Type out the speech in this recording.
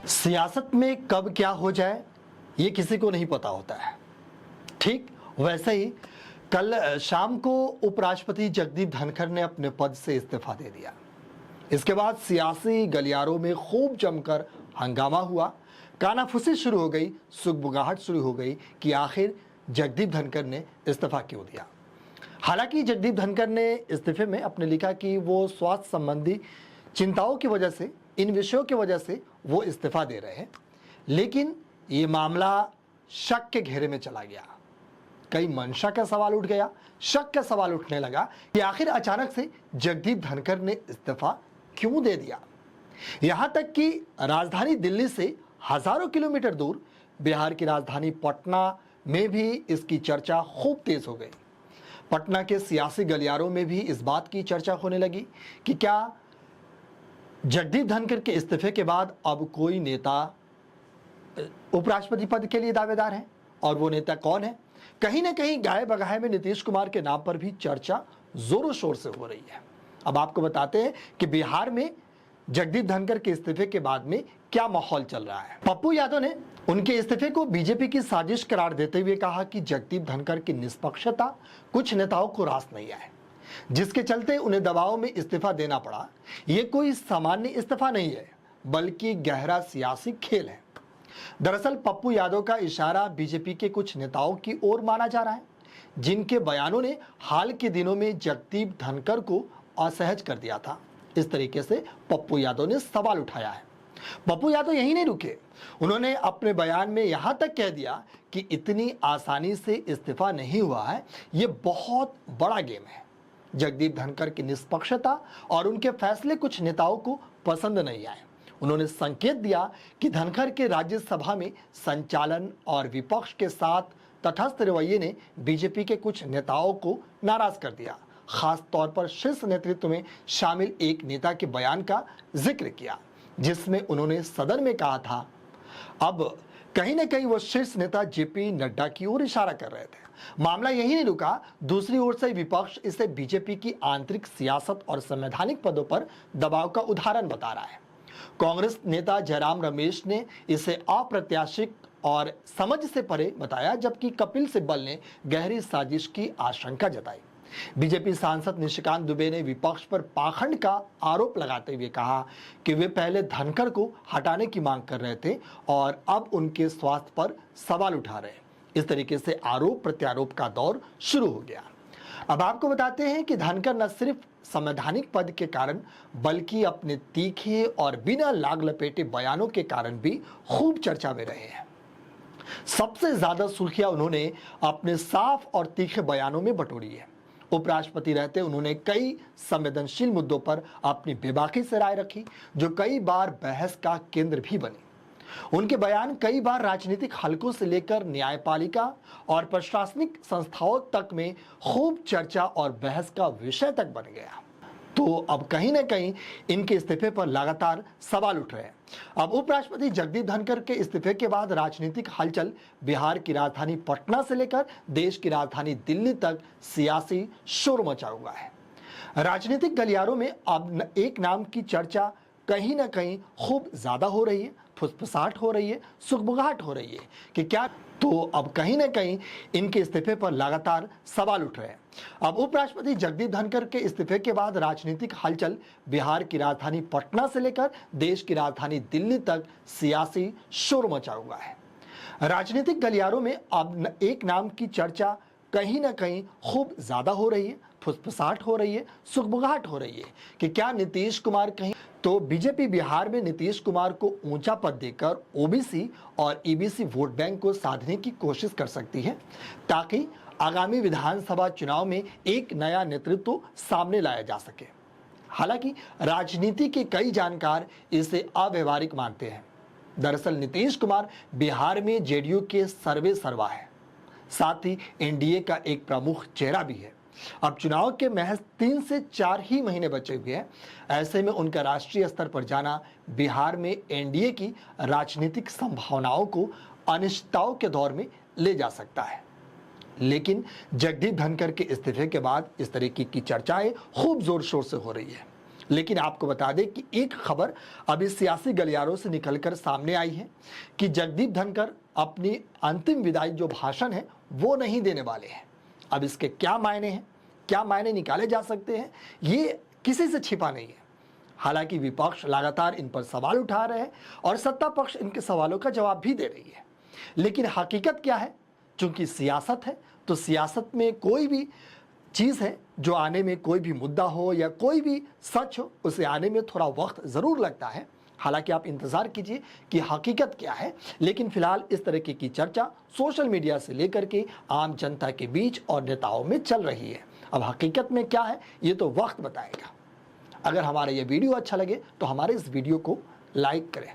सियासत में कब क्या हो जाए ये किसी को नहीं पता होता है। ठीक वैसे ही कल शाम को उपराष्ट्रपति जगदीप धनखड़ ने अपने पद से इस्तीफा दे दिया। इसके बाद सियासी गलियारों में खूब जमकर हंगामा हुआ, कानाफूसी शुरू हो गई, सुगबुगाहट शुरू हो गई कि आखिर जगदीप धनखड़ ने इस्तीफा क्यों दिया। हालांकि जगदीप धनखड़ ने इस्तीफे में अपने लिखा कि वो स्वास्थ्य संबंधी चिंताओं की वजह से, इन विषयों की वजह से वो इस्तीफा दे रहे हैं, लेकिन ये मामला शक के घेरे में चला गया। कई मंशा का सवाल उठ गया, शक का सवाल उठने लगा कि आखिर अचानक से जगदीप धनखड़ ने इस्तीफा क्यों दे दिया। यहां तक कि राजधानी दिल्ली से हजारों किलोमीटर दूर बिहार की राजधानी पटना में भी इसकी चर्चा खूब तेज हो गई। पटना के सियासी गलियारों में भी इस बात की चर्चा होने लगी कि क्या जगदीप धनखड़ के इस्तीफे के बाद अब कोई नेता उपराष्ट्रपति पद के लिए दावेदार है, और वो नेता कौन है। कहीं ना कहीं गाये बगाए में नीतीश कुमार के नाम पर भी चर्चा जोरों शोर से हो रही है। अब आपको बताते हैं कि बिहार में जगदीप धनखड़ के इस्तीफे के बाद में क्या माहौल चल रहा है। पप्पू यादव ने उनके इस्तीफे को बीजेपी की साजिश करार देते हुए कहा कि जगदीप धनखड़ की निष्पक्षता कुछ नेताओं को रास नहीं आए, जिसके चलते उन्हें दबाव में इस्तीफा देना पड़ा। ये कोई सामान्य इस्तीफा नहीं है, बल्कि गहरा सियासी खेल है। दरअसल पप्पू यादव का इशारा बीजेपी के कुछ नेताओं की ओर माना जा रहा है, जिनके बयानों ने हाल के दिनों में जगदीप धनखड़ को असहज कर दिया था। इस तरीके से पप्पू यादव ने सवाल उठाया है। पप्पू यादव यही नहीं रुके, उन्होंने अपने बयान में यहां तक कह दिया कि इतनी आसानी से इस्तीफा नहीं हुआ है, ये बहुत बड़ा गेम है। जगदीप धनखड़ की निष्पक्षता और उनके फैसले कुछ नेताओं को पसंद नहीं आए। उन्होंने संकेत दिया कि धनखड़ के राज्यसभा में संचालन और विपक्ष के साथ तटस्थ रवैये ने बीजेपी के कुछ नेताओं को नाराज कर दिया। खास तौर पर शीर्ष नेतृत्व में शामिल एक नेता के बयान का जिक्र किया, जिसमें उन्होंने सदन में कहा था। अब कहीं ना कहीं वो शीर्ष नेता जेपी नड्डा की ओर इशारा कर रहे थे। मामला यही नहीं रुका, दूसरी ओर से विपक्ष इसे बीजेपी की आंतरिक सियासत और संवैधानिक पदों पर दबाव का उदाहरण बता रहा है। कांग्रेस नेता जयराम रमेश ने इसे अप्रत्याशित और समझ से परे बताया, जबकि कपिल सिब्बल ने गहरी साजिश की आशंका जताई। बीजेपी सांसद निशिकांत दुबे ने विपक्ष पर पाखंड का आरोप लगाते हुए कहा कि वे पहले धनखड़ को हटाने की मांग कर रहे थे और अब उनके स्वास्थ्य पर सवाल उठा रहे हैं। इस तरीके से आरोप प्रत्यारोप का दौर शुरू हो गया। अब आपको बताते हैं कि धनखड़ न सिर्फ संवैधानिक पद के कारण, बल्कि अपने तीखे और बिना लाग लपेटे बयानों के कारण भी खूब चर्चा में रहे हैं। सबसे ज्यादा सुर्खियां उन्होंने अपने साफ और तीखे बयानों में बटोरी है। उपराष्ट्रपति रहते उन्होंने कई संवेदनशील मुद्दों पर अपनी बेबाकी से राय रखी, जो कई बार बहस का केंद्र भी बनी। उनके बयान कई बार राजनीतिक हलकों से लेकर न्यायपालिका और प्रशासनिक संस्थाओं तक में खूब चर्चा और बहस का विषय तक बन गया। तो अब कहीं ना कहीं इनके इस्तीफे पर लगातार सवाल उठ रहे हैं। अब उपराष्ट्रपति जगदीप धनखड़ के इस्तीफे के बाद राजनीतिक हलचल बिहार की राजधानी पटना से लेकर देश की राजधानी दिल्ली तक सियासी शोर मचा हुआ है। राजनीतिक गलियारों में अब एक नाम की चर्चा कहीं ना कहीं खूब ज्यादा हो रही है, फुसफुसाहट हो रही है, सुगबुगाहट हो रही है कि क्या। तो अब कहीं ना कहीं इनके इस्तीफे पर लगातार सवाल उठ रहे हैं। अब उपराष्ट्रपति जगदीप धनखड़ के इस्तीफे के बाद राजनीतिक हलचल बिहार की राजधानी पटना से लेकर देश की राजधानी दिल्ली तक सियासी शोर मचा हुआ है। राजनीतिक गलियारों में अब एक नाम की चर्चा कहीं ना कहीं खूब ज्यादा हो रही है, फुसफुसाहट हो रही है, सुगबुगाहट हो रही है कि क्या नीतीश कुमार कहीं। तो बीजेपी बिहार में नीतीश कुमार को ऊंचा पद देकर ओबीसी और ईबीसी वोट बैंक को साधने की कोशिश कर सकती है, ताकि आगामी विधानसभा चुनाव में एक नया नेतृत्व सामने लाया जा सके। हालांकि राजनीति के कई जानकार इसे अव्यवहारिक मानते हैं। दरअसल नीतीश कुमार बिहार में जेडीयू के सर्वे सर्वा है, साथ ही एनडीए का एक प्रमुख चेहरा भी है। अब चुनाव के महज 3 से 4 ही महीने बचे हुए हैं। ऐसे में उनका राष्ट्रीय स्तर पर जाना बिहार में एनडीए की राजनीतिक संभावनाओं को अनिश्चितताओं के दौर में ले जा सकता है। लेकिन जगदीप धनखड़ के इस्तीफे के बाद इस तरीके की चर्चाएं खूब जोर शोर से हो रही है। लेकिन आपको बता दें कि एक खबर अभी सियासी गलियारों से निकलकर सामने आई है कि जगदीप धनखड़ अपनी अंतिम विदाई जो भाषण है वो नहीं देने वाले हैं। अब इसके क्या मायने हैं, क्या मायने निकाले जा सकते हैं, ये किसी से छिपा नहीं है। हालांकि विपक्ष लगातार इन पर सवाल उठा रहे हैं और सत्ता पक्ष इनके सवालों का जवाब भी दे रही है। लेकिन हकीकत क्या है, चूंकि सियासत है तो सियासत में कोई भी चीज़ है जो आने में, कोई भी मुद्दा हो या कोई भी सच हो, उसे आने में थोड़ा वक्त ज़रूर लगता है। हालांकि आप इंतज़ार कीजिए कि हकीकत क्या है। लेकिन फिलहाल इस तरीके की चर्चा सोशल मीडिया से लेकर के आम जनता के बीच और नेताओं में चल रही है। अब हकीकत में क्या है ये तो वक्त बताएगा। अगर हमारा ये वीडियो अच्छा लगे तो हमारे इस वीडियो को लाइक करें।